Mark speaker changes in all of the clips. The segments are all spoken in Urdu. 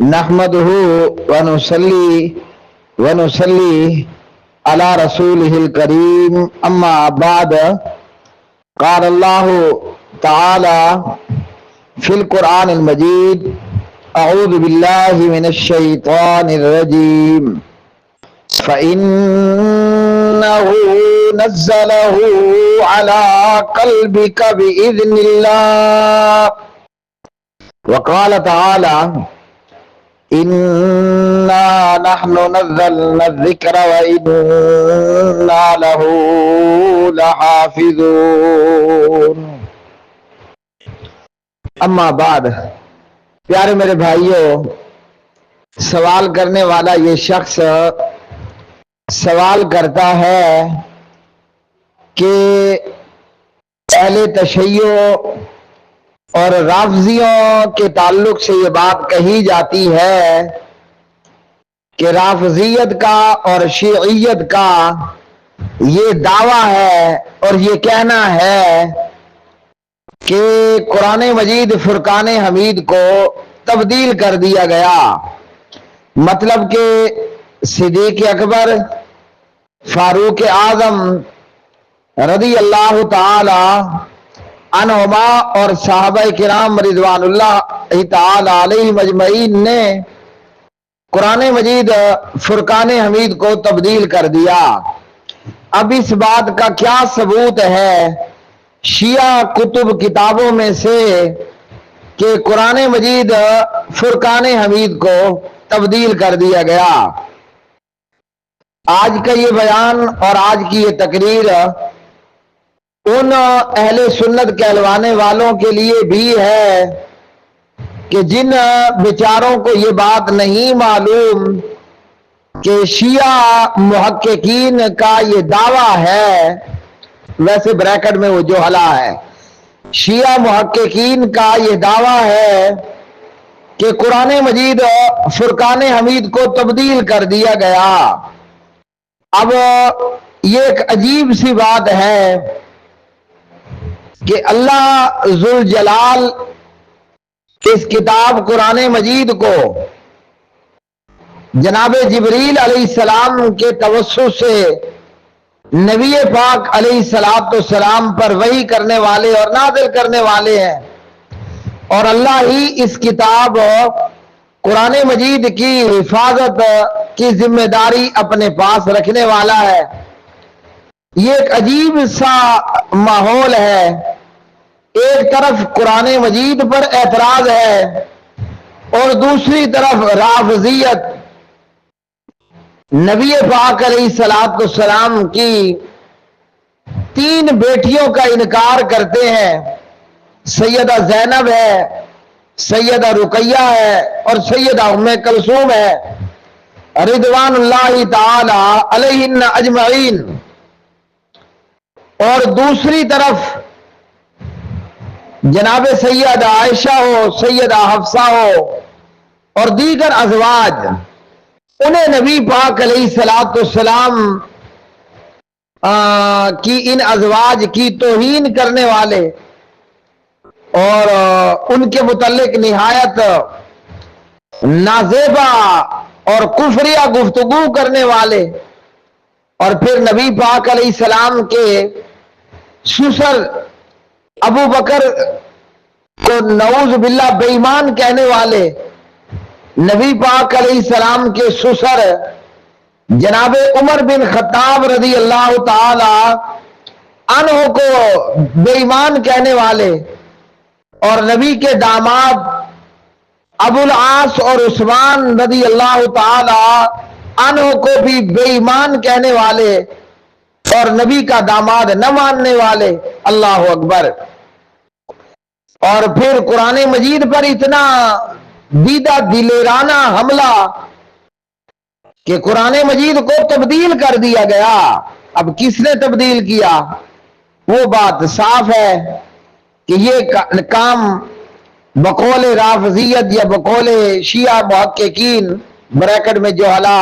Speaker 1: نحمده ونصلي على رسوله الكريم اما بعد قال الله تعالى في القرآن المجيد اعوذ بالله من الشيطان الرجيم فإنه نزله على قلبك بإذن الله وقال تعالى إنا نحن نزلنا الذكر وإنا له لحافظون اما بعد پیارے میرے بھائیوں، سوال کرنے والا یہ شخص سوال کرتا ہے کہ اہل تشیع اور رافضیوں کے تعلق سے یہ بات کہی جاتی ہے کہ رافضیت کا اور شیعیت کا یہ دعویٰ ہے اور یہ کہنا ہے کہ قرآن مجید فرقان حمید کو تبدیل کر دیا گیا، مطلب کہ صدیق اکبر، فاروق اعظم رضی اللہ تعالی عنہما اور صحابہ کرام رضوان اللہ تعالی علیہم اجمعین نے قرآن مجید فرقان حمید کو تبدیل کر دیا۔ اب اس بات کا کیا ثبوت ہے شیعہ کتب کتابوں میں سے کہ قرآن مجید فرقان حمید کو تبدیل کر دیا گیا؟ آج کا یہ بیان اور آج کی یہ تقریر ان اہل سنت کہلوانے والوں کے لیے بھی ہے کہ جن بیچاروں کو یہ بات نہیں معلوم کہ شیعہ محققین کا یہ دعویٰ ہے، ویسے بریکٹ میں وہ جوہلا ہے، شیعہ محققین کا یہ دعویٰ ہے کہ قرآن مجید فرقان حمید کو تبدیل کر دیا گیا۔ اب یہ ایک عجیب سی بات ہے کہ اللہ ذوالجلال اس کتاب قرآن مجید کو جناب جبریل علیہ السلام کے توسط سے نبی پاک علیہ السلام پر وحی کرنے والے اور نازل کرنے والے ہیں، اور اللہ ہی اس کتاب قرآن مجید کی حفاظت کی ذمہ داری اپنے پاس رکھنے والا ہے۔ یہ ایک عجیب سا ماحول ہے، ایک طرف قرآن مجید پر اعتراض ہے اور دوسری طرف رافضیت نبی پاک علیہ السلام کی 3 بیٹیوں کا انکار کرتے ہیں، سیدہ زینب ہے، سیدہ رقیہ ہے اور سیدہ ام کلثوم ہے رضوان اللہ تعالی علیہن اجمعین، اور دوسری طرف جناب سیدہ عائشہ ہو، سیدہ حفصہ ہو اور دیگر ازواج، انہیں نبی پاک علیہ السلام کی ان ازواج کی توہین کرنے والے اور ان کے متعلق نہایت نازیبا اور کفریہ گفتگو کرنے والے، اور پھر نبی پاک علیہ السلام کے سسر ابو بکر کو نعوذ باللہ بے ایمان کہنے والے، نبی پاک علیہ السلام کے سسر جناب عمر بن خطاب رضی اللہ تعالی عنہ کو بے ایمان کہنے والے، اور نبی کے داماد ابو العاص اور عثمان رضی اللہ تعالی عنہ کو بھی بے ایمان کہنے والے اور نبی کا داماد نہ ماننے والے۔ اللہ اکبر۔ اور پھر قرآن مجید پر اتنا دیدہ دلیرانہ حملہ کہ قرآن مجید کو تبدیل کر دیا گیا۔ اب کس نے تبدیل کیا؟ وہ بات صاف ہے کہ یہ کام بقول رافضیت یا بقول شیعہ محققین بریکٹ میں جوہلا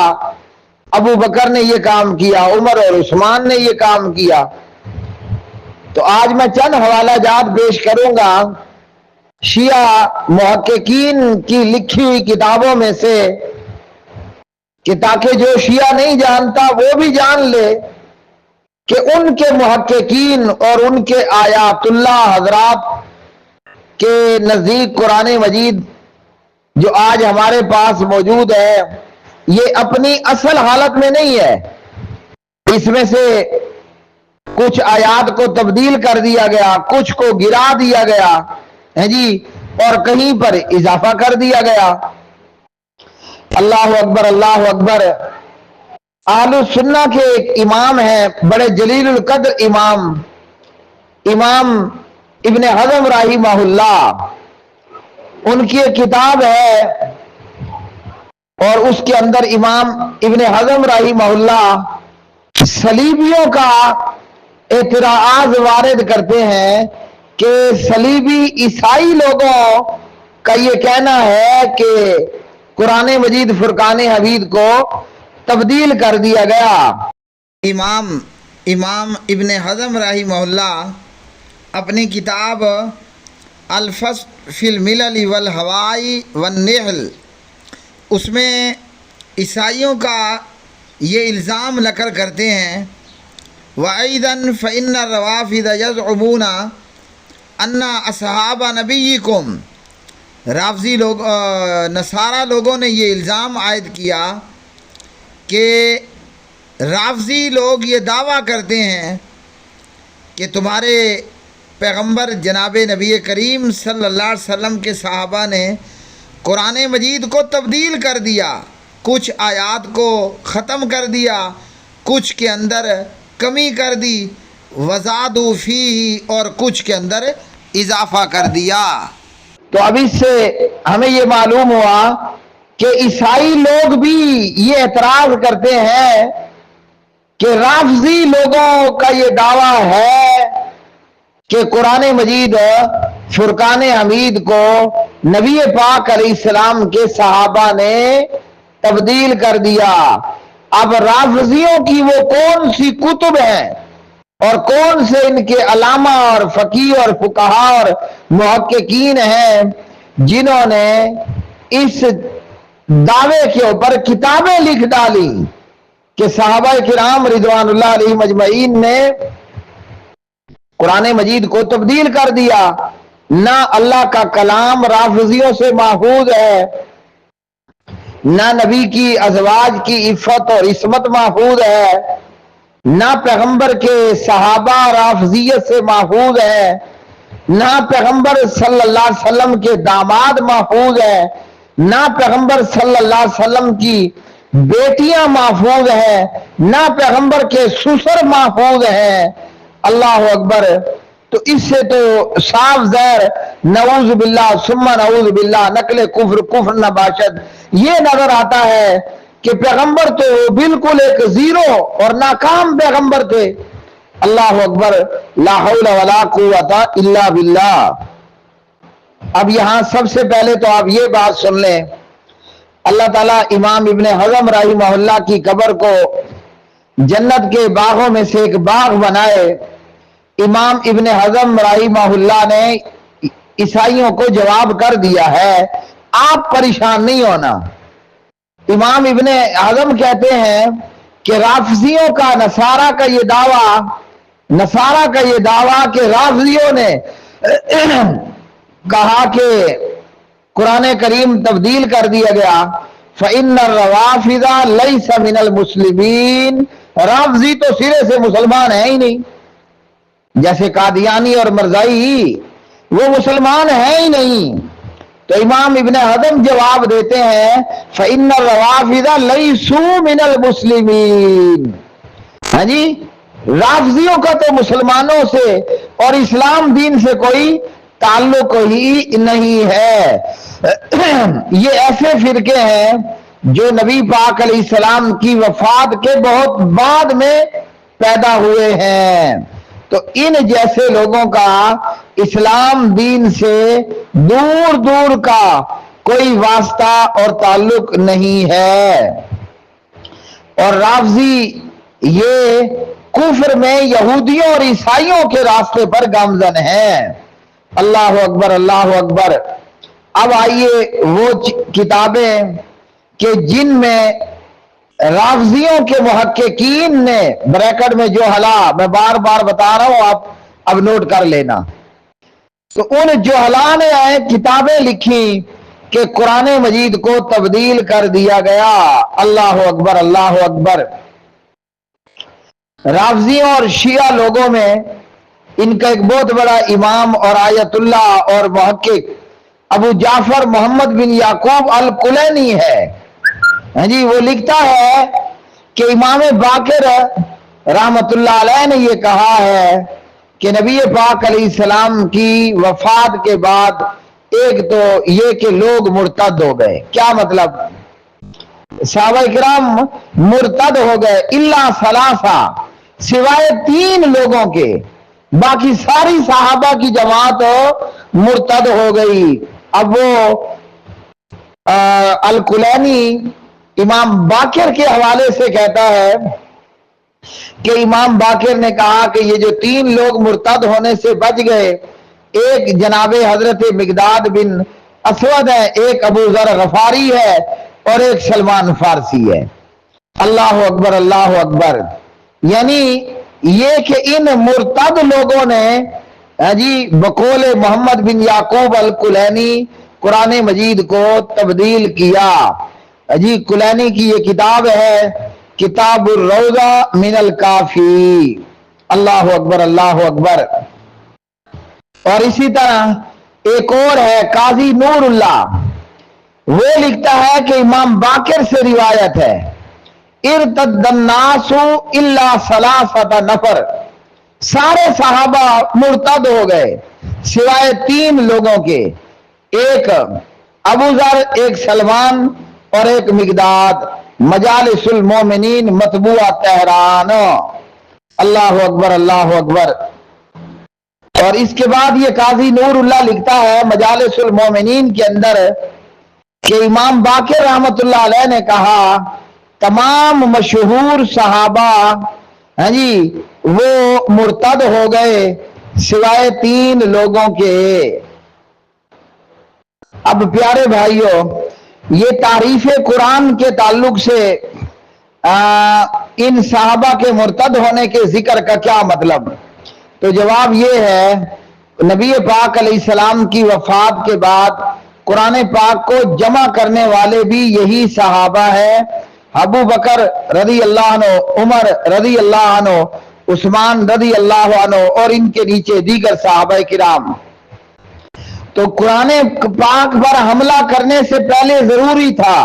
Speaker 1: ابو بکر نے یہ کام کیا، عمر اور عثمان نے یہ کام کیا۔ تو آج میں چند حوالہ جات پیش کروں گا شیعہ محققین کی لکھی ہوئی کتابوں میں سے کہ تاکہ جو شیعہ نہیں جانتا وہ بھی جان لے کہ ان کے محققین اور ان کے آیات اللہ حضرات کے نزدیک قرآن مجید جو آج ہمارے پاس موجود ہے یہ اپنی اصل حالت میں نہیں ہے، اس میں سے کچھ آیات کو تبدیل کر دیا گیا، کچھ کو گرا دیا گیا ہے جی، اور کہیں پر اضافہ کر دیا گیا۔ اللہ اکبر اللہ اکبر۔ اہل السنہ کے ایک امام ہیں، بڑے جلیل القدر امام ابن حزم رحمہ اللہ، ان کی ایک کتاب ہے اور اس کے اندر امام ابن حزم رحمہ اللہ صلیبیوں کا اعتراض وارد کرتے ہیں کہ صلیبی عیسائی لوگوں کا یہ کہنا ہے کہ قرآن مجید فرقان حمید کو تبدیل کر دیا گیا۔ امام ابن حزم رحمہ اللہ اپنی کتاب الفصل فی الملل والہوائی والنحل اس میں عیسائیوں کا یہ الزام نقل کرتے ہیں، وَأَيْضًا فَإِنَّ الرَّوَافِضَ يَزْعُمُونَ أَنَّ أَصْحَابَ نَبِيِّكُمْ، رافضی لوگ نصارہ لوگوں نے یہ الزام عائد کیا کہ رافضی لوگ یہ دعویٰ کرتے ہیں کہ تمہارے پیغمبر جناب نبی کریم صلی اللہ علیہ وسلم کے صحابہ نے قرآن مجید کو تبدیل کر دیا، کچھ آیات کو ختم کر دیا، کچھ کے اندر کمی کر دی، وزادوا فیہ، اور کچھ کے اندر اضافہ کر دیا۔ تو اب اس سے ہمیں یہ معلوم ہوا کہ عیسائی لوگ بھی یہ اعتراض کرتے ہیں کہ رافضی لوگوں کا یہ دعویٰ ہے کہ قرآن مجید فرقان حمید کو نبی پاک علیہ السلام کے صحابہ نے تبدیل کر دیا۔ اب رافضیوں کی وہ کون سی کتب ہیں اور کون سے ان کے علامہ اور فقیہ اور فقہا اور محققین ہیں جنہوں نے اس دعوے کے اوپر کتابیں لکھ ڈالی کہ صحابہ کرام رضوان اللہ علیہ مجمعین نے قرآن مجید کو تبدیل کر دیا۔ نہ اللہ کا کلام رافضیوں سے محفوظ ہے، نہ نبی کی ازواج کی عفت اور عصمت محفوظ ہے، نہ پیغمبر کے صحابہ رافضیت سے محفوظ ہے، نہ پیغمبر صلی اللہ علیہ وسلم کے داماد محفوظ ہے، نہ پیغمبر صلی اللہ علیہ وسلم کی بیٹیاں محفوظ ہیں، نہ پیغمبر کے سسر محفوظ ہیں۔ اللہ اکبر۔ تو اس سے تو صاف ظاہر نعوذ باللہ ثم نعوذ باللہ نقل کفر نہ باشد، یہ نظر آتا ہے کہ پیغمبر تو بالکل ایک زیرو اور ناکام پیغمبر تھے۔ اللہ اکبر، لا حول ولا قوت الا باللہ۔ اب یہاں سب سے پہلے تو آپ یہ بات سن لیں، اللہ تعالیٰ امام ابن حزم رحمہ اللہ کی قبر کو جنت کے باغوں میں سے ایک باغ بنائے۔ امام ابن حزم رحمہ اللہ نے عیسائیوں کو جواب کر دیا ہے، آپ پریشان نہیں ہونا۔ امام ابن حزم کہتے ہیں کہ رافضیوں کا نصارہ کا یہ دعویٰ کہ رافضیوں نے کہا کہ قرآن کریم تبدیل کر دیا گیا، فَإِنَّ الرَّوَافِضَ لَيْسَ مِنَ الْمُسْلِمِينَ، رافضی تو سرے سے مسلمان ہیں ہی نہیں، جیسے قادیانی اور مرزائی وہ مسلمان ہیں ہی نہیں۔ تو امام ابن حزم جواب دیتے ہیں فَإِنَّ الرَّوَافِضَ لَيْسُوا مِنَ الْمُسْلِمِينَ، ہاں جی، رافضیوں کا تو مسلمانوں سے اور اسلام دین سے کوئی تعلق ہی نہیں ہے۔ یہ ایسے فرقے ہیں جو نبی پاک علیہ السلام کی وفات کے بہت بعد میں پیدا ہوئے ہیں، تو ان جیسے لوگوں کا اسلام دین سے دور دور کا کوئی واسطہ اور تعلق نہیں ہے۔ اور رافضی یہ کفر میں یہودیوں اور عیسائیوں کے راستے پر گامزن ہیں۔ اللہ اکبر اللہ اکبر۔ اب آئیے وہ کتابیں کہ جن میں رافضیوں کے محققین نے بریکٹ میں جو حلا، میں بار بار بتا رہا ہوں، آپ اب نوٹ کر لینا، تو ان جوہلا نے کتابیں لکھی کہ قرآن مجید کو تبدیل کر دیا گیا۔ اللہ اکبر اللہ اکبر۔ رافضیوں اور شیعہ لوگوں میں ان کا ایک بہت بڑا امام اور آیت اللہ اور محقق ابو جعفر محمد بن یعقوب الکلینی ہے۔ ہاں جی، وہ لکھتا ہے کہ امام باقر رحمت اللہ علیہ نے یہ کہا ہے کہ نبی پاک علیہ السلام کی وفات کے بعد ایک تو یہ کہ لوگ مرتد ہو گئے۔ کیا مطلب؟ صحابہ کرام مرتد ہو گئے، الا ثلاثہ، سوائے 3 لوگوں کے، باقی ساری صحابہ کی جماعت مرتد ہو گئی۔ اب وہ الکلینی امام باقر کے حوالے سے کہتا ہے کہ امام باقر نے کہا کہ یہ جو 3 لوگ مرتد ہونے سے بچ گئے، ایک جناب حضرت مقداد بن اسود ہے، ایک ابو ذر غفاری ہے، اور ایک سلمان فارسی ہے۔ اللہ اکبر اللہ اکبر۔ یعنی یہ کہ ان مرتد لوگوں نے جی بقول محمد بن یعقوب الکلینی قرآن مجید کو تبدیل کیا۔ جی کلینی کی یہ کتاب ہے کتاب الروضہ من الکافی۔ اللہ اکبر اللہ اکبر۔ اور اسی طرح ایک اور ہے قاضی نور اللہ، وہ لکھتا ہے کہ امام باقر سے روایت ہے ارتد الناس الا ثلاثة نفر، سارے صحابہ مرتد ہو گئے سوائے 3 لوگوں کے، ایک ابو ذر، ایک سلمان اور ایک مقداد، مجالس المومنین مطبوعہ تہران۔ اللہ اکبر اللہ اکبر۔ اور اس کے بعد یہ قاضی نور اللہ لکھتا ہے مجالس المومنین کے اندر کہ امام باقر رحمت اللہ علیہ نے کہا تمام مشہور صحابہ ہاں جی وہ مرتد ہو گئے سوائے 3 لوگوں کے۔ اب پیارے بھائیوں، یہ تعریف قرآن کے تعلق سے ان صحابہ کے مرتد ہونے کے ذکر کا کیا مطلب؟ تو جواب یہ ہے، نبی پاک علیہ السلام کی وفات کے بعد قرآن پاک کو جمع کرنے والے بھی یہی صحابہ ہیں، ابو بکر رضی اللہ عنہ، عمر رضی اللہ عنہ، عثمان رضی اللہ عنہ، اور ان کے نیچے دیگر صحابہ کرام۔ تو قرآن پاک پر حملہ کرنے سے پہلے ضروری تھا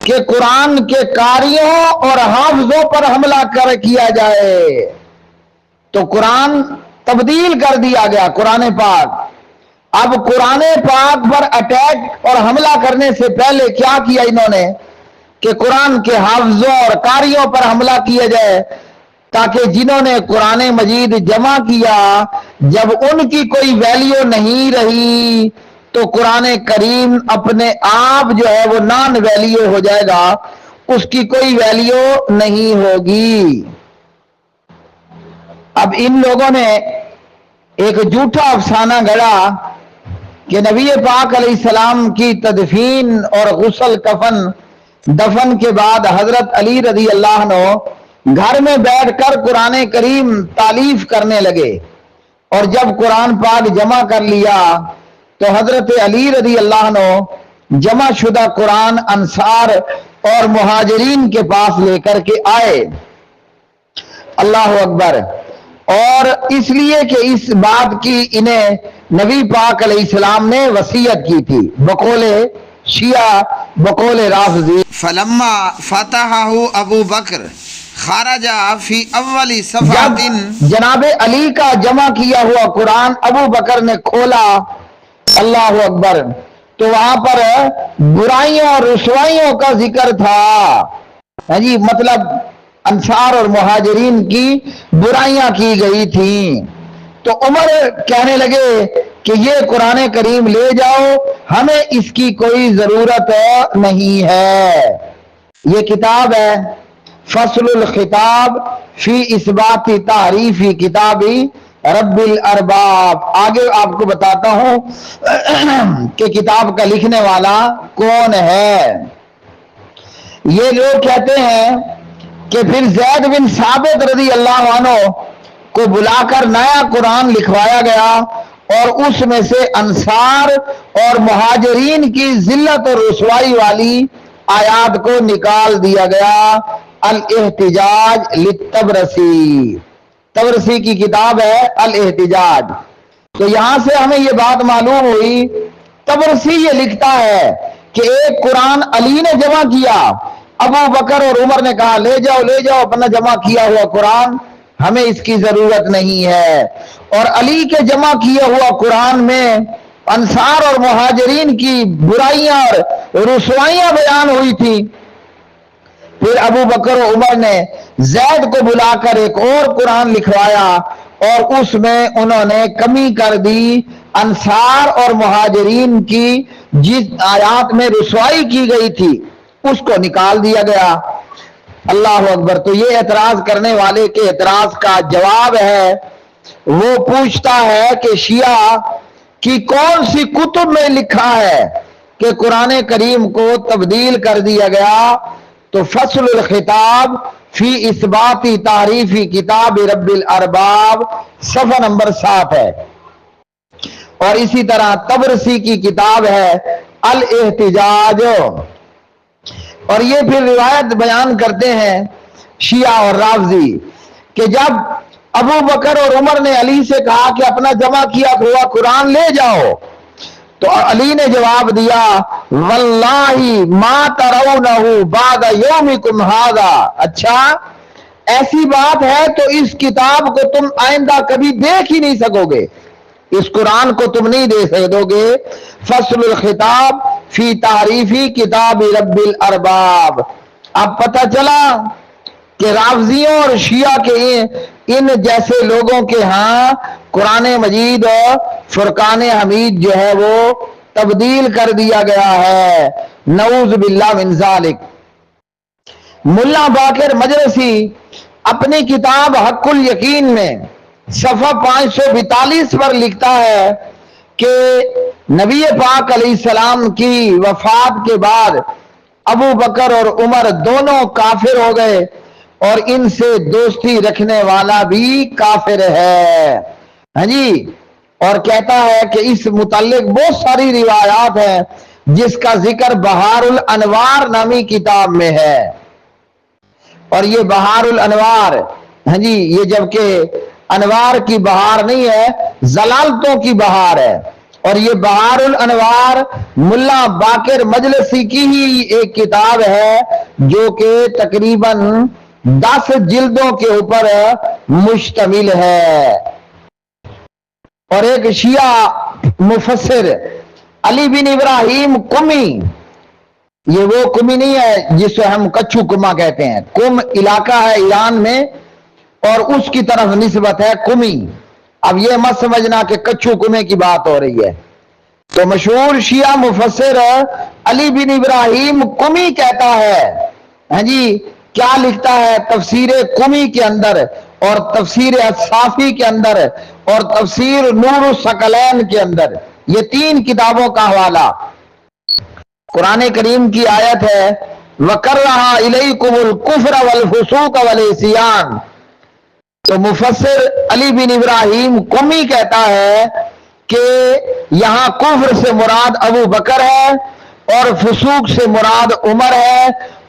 Speaker 1: کہ قرآن کے قاریوں اور حافظوں پر حملہ کیا جائے۔ تو قرآن تبدیل کر دیا گیا قرآن پاک۔ اب قرآن پاک پر اٹیک اور حملہ کرنے سے پہلے کیا کیا انہوں نے کہ قرآن کے حافظوں اور قاریوں پر حملہ کیا جائے، تاکہ جنہوں نے قرآن مجید جمع کیا جب ان کی کوئی ویلیو نہیں رہی تو قرآن کریم اپنے آپ جو ہے وہ نان ویلیو ہو جائے گا، اس کی کوئی ویلیو نہیں ہوگی۔ اب ان لوگوں نے ایک جھوٹا افسانہ گڑا کہ نبی پاک علیہ السلام کی تدفین اور غسل کفن دفن کے بعد حضرت علی رضی اللہ عنہ گھر میں بیٹھ کر قرآن کریم تالیف کرنے لگے، اور جب قرآن پاک جمع کر لیا تو حضرت علی رضی اللہ عنہ جمع شدہ قرآن انصار اور مہاجرین کے پاس لے کر کے آئے۔ اللہ اکبر۔ اور اس لیے کہ اس بات کی انہیں نبی پاک علیہ السلام نے وصیت کی تھی، بقول شیعہ بقول رافضی۔
Speaker 2: فلما فتحہ ابو بکر خرج فی اول صفحۃ،
Speaker 1: جب جناب علی کا جمع کیا ہوا قرآن ابو بکر نے کھولا، اللہ اکبر، تو وہاں پر برائیوں اور رسوائیوں کا ذکر تھا۔ جی مطلب انصار اور مہاجرین کی برائیاں کی گئی تھیں۔ تو عمر کہنے لگے کہ یہ قرآن کریم لے جاؤ، ہمیں اس کی کوئی ضرورت نہیں ہے۔ یہ کتاب ہے فصل الخطاب فی اثبات تعریف کتابی رب الارباب. آگے آپ کو بتاتا ہوں کہ کتاب کا لکھنے والا کون ہے. یہ لوگ کہتے ہیں کہ پھر زید بن ثابت رضی اللہ عنہ کو بلا کر نیا قرآن لکھوایا گیا اور اس میں سے انصار اور مہاجرین کی ذلت اور رسوائی والی آیات کو نکال دیا گیا. الاحتجاج للطبرسی، طبرسی کی کتاب ہے الاحتجاج. تو یہاں سے ہمیں یہ بات معلوم ہوئی، طبرسی یہ لکھتا ہے کہ ایک قرآن علی نے جمع کیا، ابو بکر اور عمر نے کہا لے جاؤ اپنا جمع کیا ہوا قرآن، ہمیں اس کی ضرورت نہیں ہے. اور علی کے جمع کیا ہوا قرآن میں انصار اور مہاجرین کی برائیاں اور رسوائیاں بیان ہوئی تھی. پھر ابو بکر و عمر نے زید کو بلا کر ایک اور قرآن لکھوایا اور اس میں انہوں نے کمی کر دی. انصار اور مہاجرین کی جس آیات میں رسوائی کی گئی تھی اس کو نکال دیا گیا. اللہ اکبر. تو یہ اعتراض کرنے والے کے اعتراض کا جواب ہے. وہ پوچھتا ہے کہ شیعہ کی کون سی کتب میں لکھا ہے کہ قرآن کریم کو تبدیل کر دیا گیا. تو فصل الخطاب فی اثباتی تعریفی کتاب رب الارباب صفحہ نمبر 7 ہے. اور اسی طرح طبرسی کی کتاب ہے الاحتجاج. اور یہ پھر روایت بیان کرتے ہیں شیعہ اور رافضی کہ جب ابو بکر اور عمر نے علی سے کہا کہ اپنا جمع کیا ہوا قرآن لے جاؤ، تو علی نے جواب دیا واللہ ما ترونہ بعد یومکم ھذا. اچھا ایسی بات ہے تو اس کتاب کو تم آئندہ کبھی دیکھ ہی نہیں سکو گے، اس قرآن کو تم نہیں دیکھ سکو گے. فصل الخطاب فی تعریفی کتاب رب الارباب. اب پتہ چلا کہ رافضیوں اور شیعہ کے ان جیسے لوگوں کے ہاں قرآن مجید اور فرقان حمید جو ہے وہ تبدیل کر دیا گیا ہے. نعوذ باللہ من ذالک. ملا باقر مجلسی اپنی کتاب حق الیقین میں صفحہ 542 پر لکھتا ہے کہ نبی پاک علیہ السلام کی وفات کے بعد ابو بکر اور عمر دونوں کافر ہو گئے اور ان سے دوستی رکھنے والا بھی کافر ہے. ہاں جی. اور کہتا ہے کہ اس متعلق بہت ساری روایات ہیں جس کا ذکر بہار الانوار نامی کتاب میں ہے. اور یہ بہار الانوار، ہاں جی، یہ جبکہ انوار کی بہار نہیں ہے، ضلالتوں کی بہار ہے. اور یہ بہار الانوار ملا باقر مجلسی کی ہی ایک کتاب ہے جو کہ تقریباً 10 جلدوں کے اوپر مشتمل ہے. اور ایک شیعہ مفسر علی بن ابراہیم قمی، یہ وہ قمی نہیں ہے جسے ہم کچھو کما کہتے ہیں، قم علاقہ ہے ایران میں اور اس کی طرف نسبت ہے قمی. اب یہ مت سمجھنا کہ کچھو کمے کی بات ہو رہی ہے. تو مشہور شیعہ مفسر علی بن ابراہیم قمی کہتا ہے، ہاں جی، کیا لکھتا ہے تفسیر قمی کے اندر اور تفسیر الصافی کے اندر اور تفسیر نور الثقلین کے اندر، یہ 3 کتابوں کا حوالہ. قرآن کریم کی آیت ہے وَكَرَّهَ إِلَيْكُمُ الْكُفْرَ وَالْفُسُوقَ وَالْعِصْيَانَ. تو مفسر علی بن ابراہیم قمی کہتا ہے کہ یہاں کفر سے مراد ابو بکر ہے اور فسوق سے مراد عمر ہے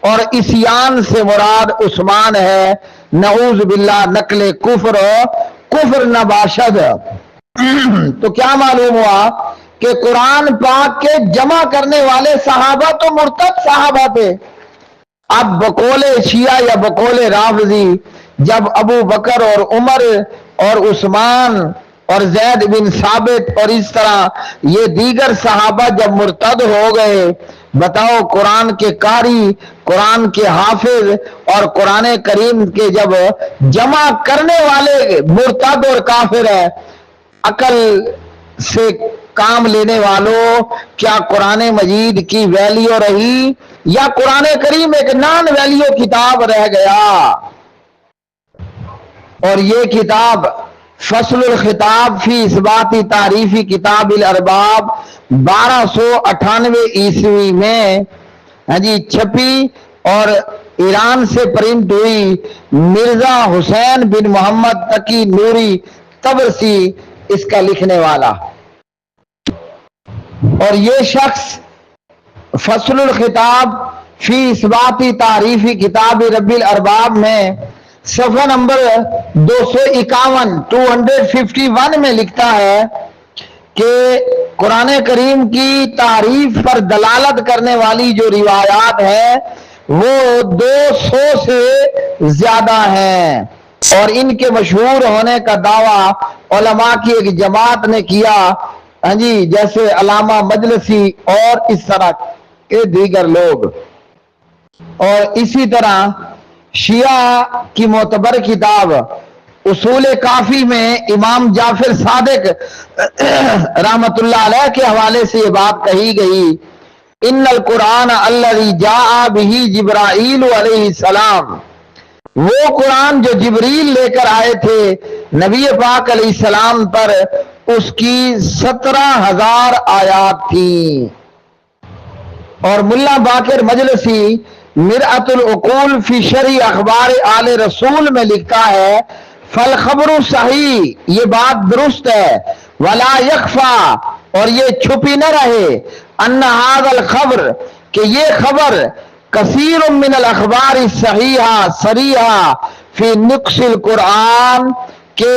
Speaker 1: اور عصیان سے مراد عثمان ہے. نعوذ باللہ نقل کفر نباشد. تو کیا معلوم ہوا کہ قرآن پاک کے جمع کرنے والے صحابہ تو مرتد صحابہ تھے. اب بقول شیعہ یا بقول رافضی جب ابو بکر اور عمر اور عثمان اور زید بن ثابت اور اس طرح یہ دیگر صحابہ جب مرتد ہو گئے، بتاؤ قرآن کے قاری، قرآن کے حافظ اور قرآن کریم کے جب جمع کرنے والے مرتد اور کافر ہے، عقل سے کام لینے والوں، کیا قرآن مجید کی ویلیو رہی یا قرآن کریم ایک نان ویلیو کتاب رہ گیا؟ اور یہ کتاب فصل الخطاب فی اثباتی تعریفی کتاب الارباب 1298 عیسوی میں چھپی اور ایران سے پرنٹ ہوئی، مرزا حسین بن محمد تقی نوری طبرسی اس کا لکھنے والا۔ اور یہ شخص فصل الخطاب فی اثباتی تعریفی کتاب رب الارباب میں صفحہ نمبر 251 میں لکھتا ہے کہ قرآن کریم کی تعریف پر دلالت کرنے والی جو روایات ہیں وہ 200 سے زیادہ ہیں، اور ان کے مشہور ہونے کا دعویٰ علماء کی ایک جماعت نے کیا، جیسے علامہ مجلسی اور اس طرح کے دیگر لوگ۔ اور اسی طرح شیعہ کی معتبر کتاب اصول کافی میں امام جعفر صادق رحمت اللہ علیہ کے حوالے سے یہ بات کہی گئی، ان القرآن الذی جاء بہ جبرائیل علیہ السلام، وہ قرآن جو جبریل لے کر آئے تھے نبی پاک علیہ السلام پر، اس کی 17,000 آیات تھیں۔ اور ملا باقر مجلسی مرآت العقول فی شرح اخبار آل رسول میں لکھتا ہے، فالخبر صحیح، یہ بات درست ہے، ولا یخفا، اور یہ چھپی نہ رہے، ان ھذا الخبر، کہ یہ خبر، کثیر من الاخبار الصحیحہ صریحہ فی نقص القرآن، کہ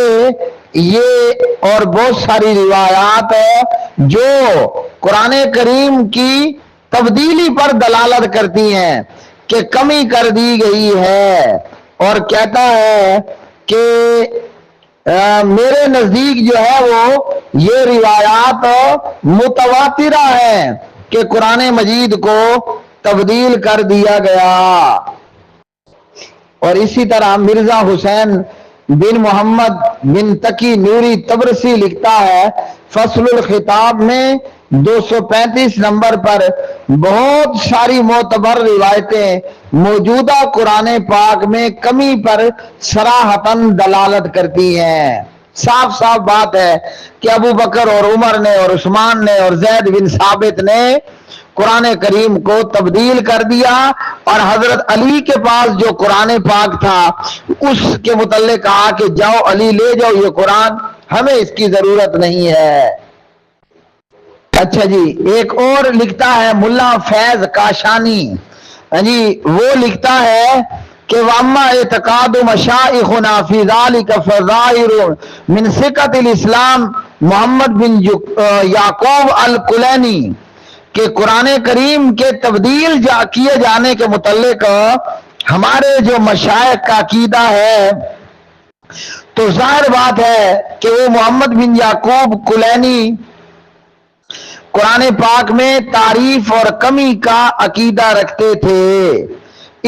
Speaker 1: یہ اور بہت ساری روایات ہیں جو قرآن کریم کی تبدیلی پر دلالت کرتی ہیں کہ کمی کر دی گئی ہے، اور کہتا ہے کہ میرے نزدیک جو ہے وہ یہ روایات متواترہ ہیں کہ قرآن مجید کو تبدیل کر دیا گیا۔ اور اسی طرح مرزا حسین بن محمد بن تقی نوری طبرسی لکھتا ہے، فصل الخطاب میں 235 نمبر پر بہت ساری معتبر روایتیں موجودہ قرآن پاک میں کمی پر صراحتاً دلالت کرتی ہیں۔ صاف صاف بات ہے کہ ابو بکر اور عمر نے اور عثمان نے اور زید بن ثابت نے قرآن کریم کو تبدیل کر دیا، اور حضرت علی کے پاس جو قرآن پاک تھا اس کے متعلق کہا کہ جاؤ علی لے جاؤ یہ قرآن، ہمیں اس کی ضرورت نہیں ہے۔ اچھا جی، ایک اور لکھتا ہے ملا فیض کاشانی، وہ لکھتا ہے کہ واما اعتقاد مشائخنا فی ذلک فظاہر من ثقۃ الاسلام محمد بن یعقوب الکلینی، کہ قرآن کریم کے تبدیل کیے جانے کے متعلق ہمارے جو مشائخ کا عقیدہ ہے تو ظاہر بات ہے کہ وہ محمد بن یعقوب کلینی قرآن پاک میں تعریف اور کمی کا عقیدہ رکھتے تھے،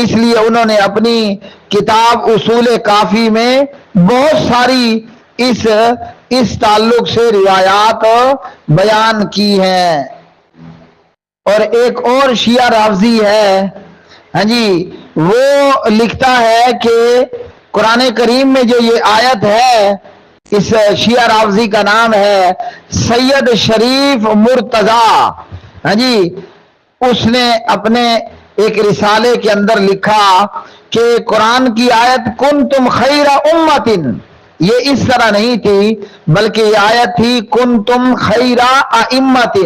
Speaker 1: اس لیے انہوں نے اپنی کتاب اصول کافی میں بہت ساری اس تعلق سے روایات بیان کی ہیں۔ اور ایک اور شیعہ رافضی ہے، وہ لکھتا ہے کہ قرآن کریم میں جو یہ آیت ہے، اس شیعہ رافضی کا نام ہے سید شریف مرتضی، اس نے اپنے ایک رسالے کے اندر لکھا کہ قرآن کی آیت کنتم خیر امت، یہ اس طرح نہیں تھی بلکہ یہ آیت تھی کنتم خیر ائمت،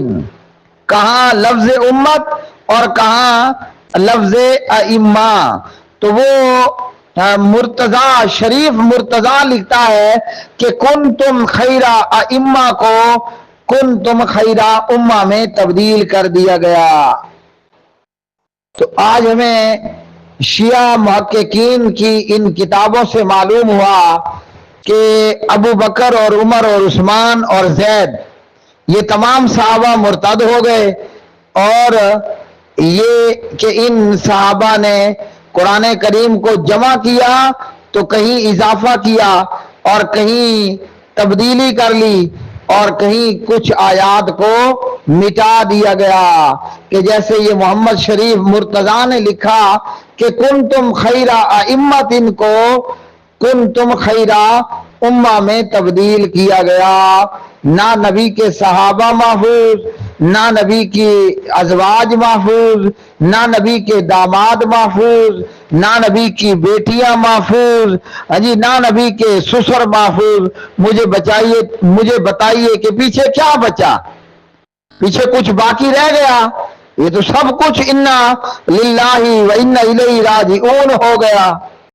Speaker 1: کہاں لفظ امت اور کہاں لفظ ائمہ، تو وہ مرتضی شریف مرتضی لکھتا ہے کہ کنتم خیر ائمہ کو کنتم خیر امہ میں تبدیل کر دیا گیا۔ تو آج ہمیں شیعہ محققین کی ان کتابوں سے معلوم ہوا کہ ابو بکر اور عمر اور عثمان اور زید یہ تمام صحابہ مرتد ہو گئے، اور یہ کہ ان صحابہ نے قرآن کریم کو جمع کیا تو کہیں اضافہ کیا اور کہیں تبدیلی کر لی اور کہیں کچھ آیات کو مٹا دیا گیا، کہ جیسے یہ محمد شریف مرتضی نے لکھا کہ کنتم خیر ائمت کو کنتم خیر امہ میں تبدیل کیا گیا. نہ نبی کے صحابہ محفوظ، نہ نبی کی ازواج محفوظ، نہ نبی کے داماد محفوظ، نہ نبی کی بیٹیاں محفوظ، جی نہ نبی کے سسر محفوظ. مجھے بتائیے کہ پیچھے کیا بچا؟ پیچھے کچھ باقی رہ گیا؟ یہ تو سب کچھ انا للہ و انا الیہ راجعون ہو گیا.